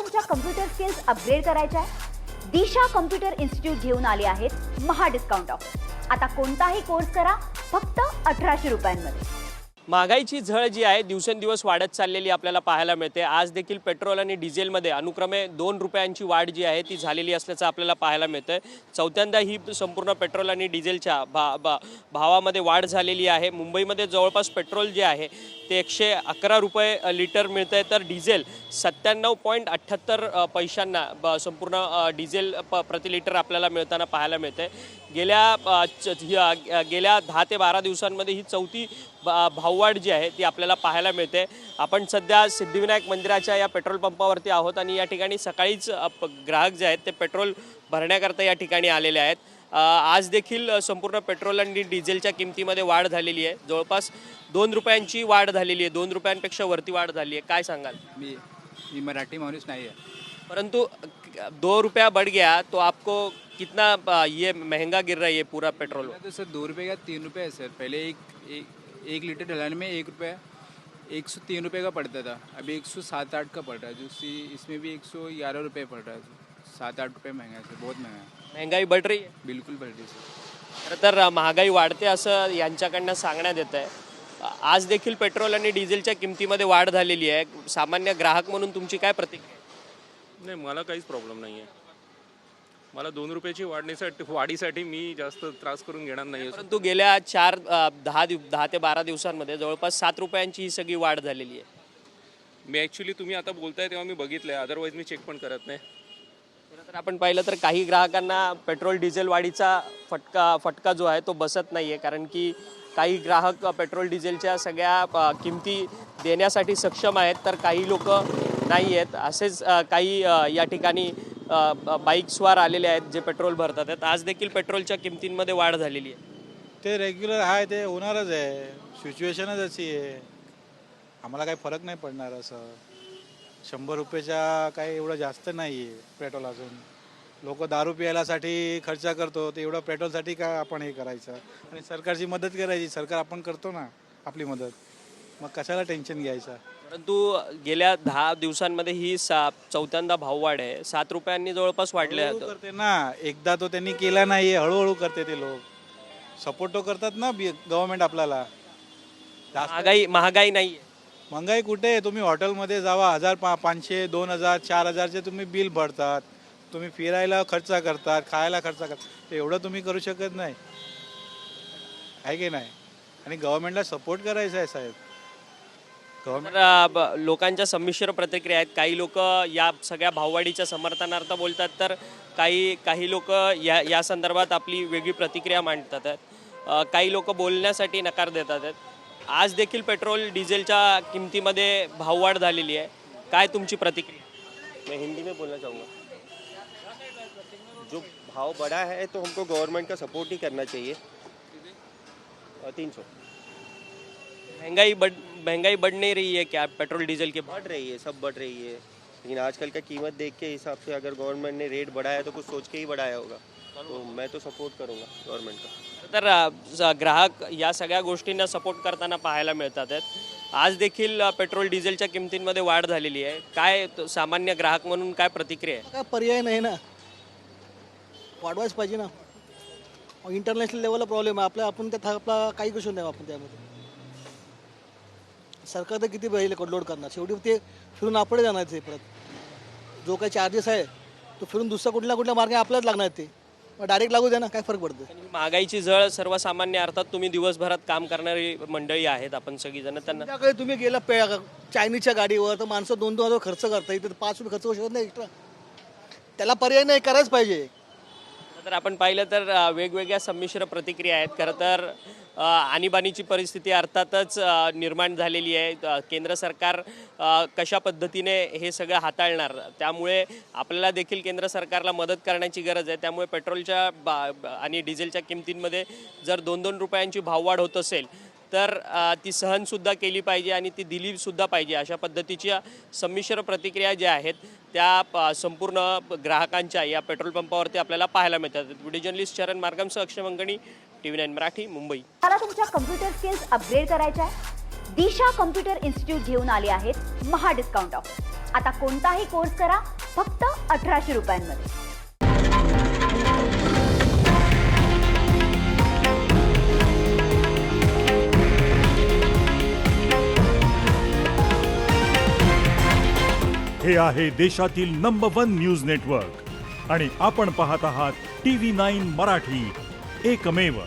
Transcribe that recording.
तुमच्या computer skills upgrade करायच्या आहे? दिशा कम्प्युटर इन्स्टिट्यूट घेऊन आले आहेत महा डिस्काउंट ऑफर। आता कोणताही कोर्स करा फक्त 1800 रुपयांमध्ये। महागाईची झळ जी आहे दिवसेंदिवस वाढत चाललेली आपल्याला पाहायला मिळते। आज देखील पेट्रोल आणि डिझेलमध्ये अनुक्रमे 2 रुपयांची वाढ जी आहे ती झालेली असल्याचं आपल्याला पाहायला मिळतंय। चौथ्यांदा ही संपूर्ण पेट्रोल आणि डिझेलच्या भावामध्ये वाढ झालेली आहे। मुंबईमध्ये जवळपास पेट्रोल जे आहे ते 111 रुपये लिटर मिळतंय, तर डिझेल 97.78 पैशांना संपूर्ण डिझेल प्रति लिटर आपल्याला मिळताना पाहायला मिळतंय। गेल्या 10 ते 12 दिवसांमध्ये ही चौथी भाववाढ जी आहे ती आपल्याला पाहायला मिळते। आपण सध्या सिद्धिविनायक मंदिराच्या या पेट्रोल पंपावरती आहोत आणि या ठिकाणी सकाळीच ग्राहक जे आहेत ते पेट्रोल भरण्याकरता या ठिकाणी आलेले आहेत। आज देखील संपूर्ण पेट्रोल आणि डिझेलच्या किमतीमध्ये वाढ झालेली आहे। जवळपास 2 रुपयांची वाढ झालेली आहे, 2 रुपयांपेक्षा वरती वाढ झाली आहे। काय सांगाल? मी मराठी माणूस नाही आहे, परंतु 2 रुपया बढ़ गया तो आपको कितना ये महंगा गिर रहा है ये पूरा पेट्रोल? तो सर 2 रुपये का 3 रुपये है सर। पहले एक लीटर डलाने में 1 रुपया 103 रुपये का पड़ता था, अभी 107-8 का पड़ रहा है, जो इसमें भी 111 रुपये पड़ रहा है। 7-8 रुपये महंगा है सर, बहुत महंगा है। महंगाई बढ़ रही है? बिल्कुल बढ़ रही है सर। खरं तर महागाई वाढते असं यांच्याकडनं सांगण्यात येत आहे। आज देखील पेट्रोल आणि डिझेलच्या किमतीमध्ये वाढ झालेली आहे। सामान्य ग्राहक म्हणून तुमची काय प्रतिक्रिया? नाही, मला काहीच प्रॉब्लेम नाही आहे। मला 2 रुपयाची वाढीसाठी मी जास्त त्रास करून घेणार नाही। परंतु गेल्या 10 ते 12 दिवसांमध्ये जवळपास 7 रुपयांची ही सगळी वाढ झालेली आहे। मी ॲक्च्युली तुम्ही आता बोलताय तेव्हा मी बघितलं आहे, अदरवाईज मी चेक पण करत नाही। तर आपण पाहिलं तर काही ग्राहकांना पेट्रोल डिझेल वाढीचा फटका जो आहे तो बसत नाही आहे, कारण की काही ग्राहक पेट्रोल डिझेलच्या सगळ्या किमती देण्यासाठी सक्षम आहेत, तर काही लोक नाही आहेत। असेच काही या ठिकाणी बाईक्सवर आलेले आहेत जे पेट्रोल भरतात आहेत। आज देखील पेट्रोलच्या किमतींमध्ये वाढ झालेली आहे। ते रेग्युलर आहे, ते होणारच आहे, सिच्युएशनच अशी आहे। आम्हाला काही फरक नाही पडणार असं। 100 रुपयाच्या काही एवढं जास्त नाही आहे पेट्रोल। अजून लोक दारू प्यायलासाठी खर्च करतो, ते एवढं पेट्रोलसाठी का आपण हे करायचं? आणि सरकारची मदत करायची, सरकार आपण करतो ना आपली मदत, मग कशाला टेन्शन घ्यायचं? परंतु गेल्या 10 दिवसांमध्ये ही चौथ्यांदा भाववाढ आहे। 7 रुपयांनी जवळपास वाढले हळूहळू करते ना, एकदा तो त्यांनी केला नाही, हळूहळू करते ते लोक। सपोर्ट तो करतात ना गव्हर्नमेंट आपल्याला। महागाई नाही आहे। महागाई कुठे आहे? तुम्ही हॉटेलमध्ये जावा, 1500, 2000, 4000चे तुम्ही बिल भरतात, तुम्ही फिरायला खर्च करतात, खायला खर्च करतात, एवढं तुम्ही करू शकत नाही आहे की नाही? आणि गव्हर्नमेंटला सपोर्ट करायचा आहे साहेब। तर लोकांच्या संमिश्र प्रतिक्रिया आहेत। काही लोक या सगळ्या भाववाढीच्या समर्थनार्थ बोलतात, तर काही लोक या संदर्भात आपली वेगळी प्रतिक्रिया मांडतात आहेत। काही लोक बोलण्यासाठी नकार देतात आहेत। आज देखील पेट्रोल डिझेलच्या किमतीमध्ये भाववाढ झालेली आहे। काय तुमची प्रतिक्रिया? मैं हिंदी में बोलना चाहूँगा। जो भाव बढ़ा है तो हमको गवर्नमेंट का सपोर्ट ही करना चाहिए। 300 महंगाई बढ़ नहीं रही है क्या पेट्रोल डीजल के? बढ़ रही है, सब बढ़ रही है, लेकिन आजकल का कीमत देख के हिसाब से अगर गवर्नमेंट ने रेट बढ़ाया तो कुछ सोच के ही बढ़ाया होगा, तो मैं तो सपोर्ट करूँगा गवर्नमेंट का। तर ग्राहक या सगळ्या गोष्टींना सपोर्ट करताना पाहायला मिळतात आहेत। आज देखील पेट्रोल डिझेलच्या किमतींमध्ये वाढ झालेली आहे। काय सामान्य ग्राहक म्हणून काय प्रतिक्रिया आहे? काय पर्याय नाही ना, वाढवायच पाहिजे ना। इंटरनॅशनल लेवलला प्रॉब्लेम आहे आपण त्यात आपला काही करू नाही आपण त्यामध्ये। सरकार तर किती लोड करणार, शेवटी ते फिरून आपले जाणार ते परत। जो काही चार्जेस आहे तो फिरून दुसरा कुठल्या मार्गे आपल्याच लागणार ते, डायरेक्ट लागू द्या ना, काय फरक पडतो? महागाईची झळ सर्वसामान्य अर्थात तुम्ही दिवसभरात काम करणारी मंडळी आहेत आपण सगळीजण, त्यांना तुम्ही गेला चायनीजच्या गाडीवर तर माणसं 2-2 हजार खर्च करता, इथे 5 रुपये खर्च होऊ शकत नाही एक्स्ट्रा। त्याला पर्याय नाही, करायच पाहिजे। तर आपण पाहिलं तर वेगवेगळ्या संमिश्र प्रतिक्रिया आहेत। खरं तर आणीबाणीची परिस्थिती अर्थातच निर्माण झालेली आहे। केंद्र सरकार कशा पद्धतीने हे सगळं हाताळणार, त्यामुळे आपल्याला देखील केंद्र सरकारला मदत करण्याची गरज आहे। त्यामुळे पेट्रोलच्या आणि डिझेलच्या किमतींमध्ये जर 2-2 रुपयांची भाववाढ होत असेल तर ती सहनसुद्धा केली पाहिजे आणि ती दिलीसुद्धा पाहिजे। अशा पद्धतीच्या संमिश्र प्रतिक्रिया ज्या आहेत त्या संपूर्ण ग्राहकांच्या या पेट्रोल पंपावरती आपल्याला पाहायला मिळतात। व्हिडिओ जर्नलिस्ट चरण मार्गमसह अक्षय मंगणी, TV9 मराठी, मुंबई। मला तुमच्या कम्प्युटर स्किल्स अपग्रेड करायच्या आहे? दिशा कम्प्युटर इन्स्टिट्यूट घेऊन आले आहेत महा डिस्काउंट ऑफर। आता कोणताही कोर्स करा फक्त 1800 रुपयांमध्ये. हे आहे देशातील नंबर 1 न्यूज नेटवर्क आणि आपण पाहत आहात TV9 मराठी, एकमेव.